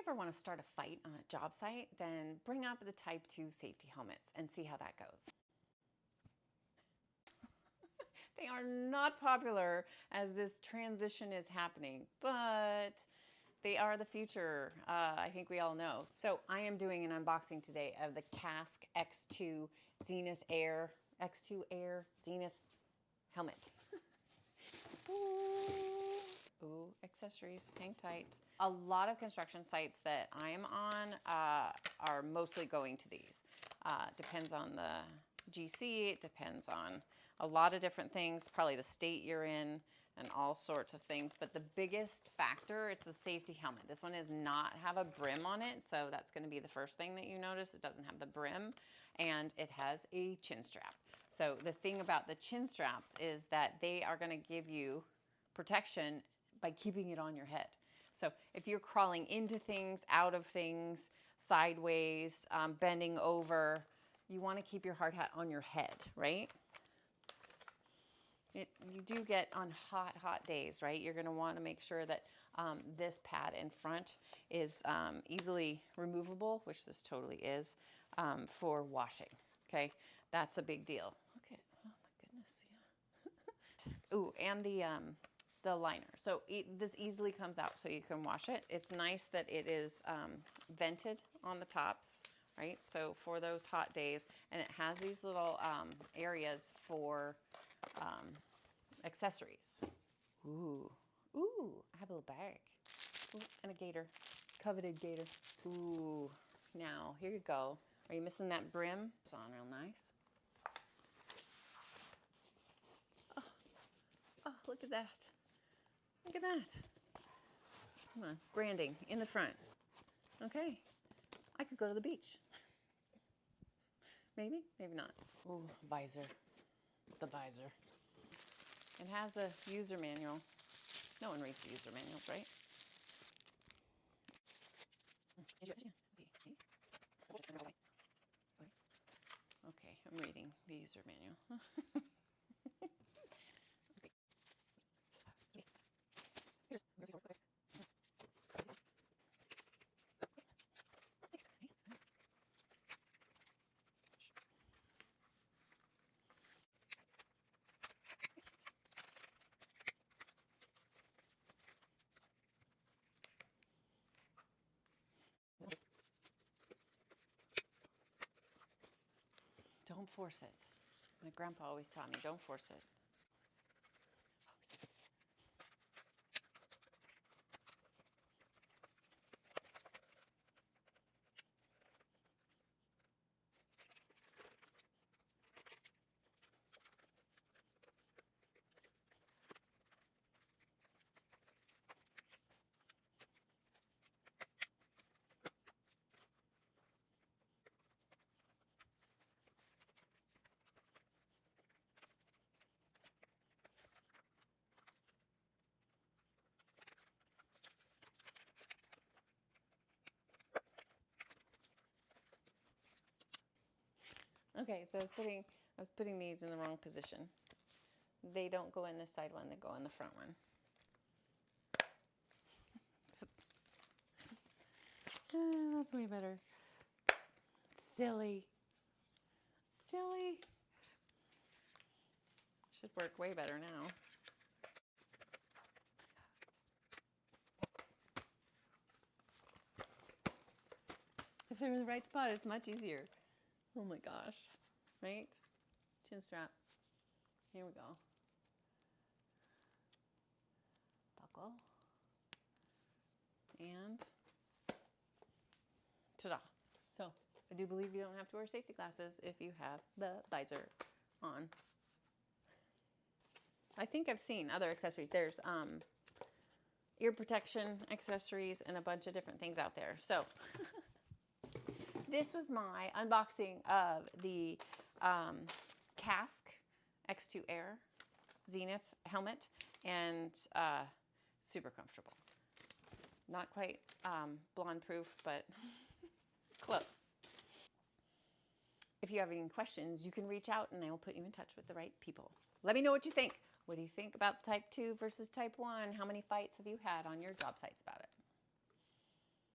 ever want to start a fight on a job site, then bring up the Type 2 safety helmets and see how that goes. They are not popular as this transition is happening, but they are the future. I think we all know. So I am doing an unboxing today of the KASK X2 Zenith Air, X2 Air Zenith helmet. Ooh, accessories, hang tight. A lot of construction sites that I'm on are mostly going to these. Depends on the GC, it depends on a lot of different things, probably the state you're in and all sorts of things. But the biggest factor, it's the safety helmet. This one does not have a brim on it, so that's gonna be the first thing that you notice. It doesn't have the brim, and it has a chin strap. So the thing about the chin straps is that they are gonna give you protection by keeping it on your head. So if you're crawling into things, out of things, sideways, bending over, you want to keep your hard hat on your head, right? You do get on hot days, right? You're going to want to make sure that this pad in front is easily removable, which this totally is, for washing. Okay, that's a big deal. Okay, oh my goodness, yeah. Ooh, and the liner. So this easily comes out so you can wash it. It's nice that it is vented on the tops, right? So for those hot days, and it has these little areas for accessories. Ooh, ooh, I have a little bag. Ooh, and a gator, coveted gator. Ooh, now here you go. Are you missing that brim? It's on real nice. Oh, look at that. Look at that. Come on, branding in the front. Okay, I could go to the beach. Maybe, maybe not. Ooh, visor, the visor. It has a user manual. No one reads the user manuals, right? Okay, I'm reading the user manual. Don't force it. My grandpa always taught me, don't force it. Okay, so I was putting these in the wrong position. They don't go in the side one, they go in the front one. That's way better. Silly. Silly. Should work way better now. If they're in the right spot, it's much easier. Oh my gosh, right? Chin strap. Here we go. Buckle. And ta-da. So I do believe you don't have to wear safety glasses if you have the visor on. I think I've seen other accessories. There's ear protection accessories and a bunch of different things out there. So this was my unboxing of the KASK X2 Air Zenith helmet, and super comfortable. Not quite blonde proof, but close. If you have any questions, you can reach out and I will put you in touch with the right people. Let me know what you think. What do you think about Type 2 versus Type 1? How many fights have you had on your job sites about it?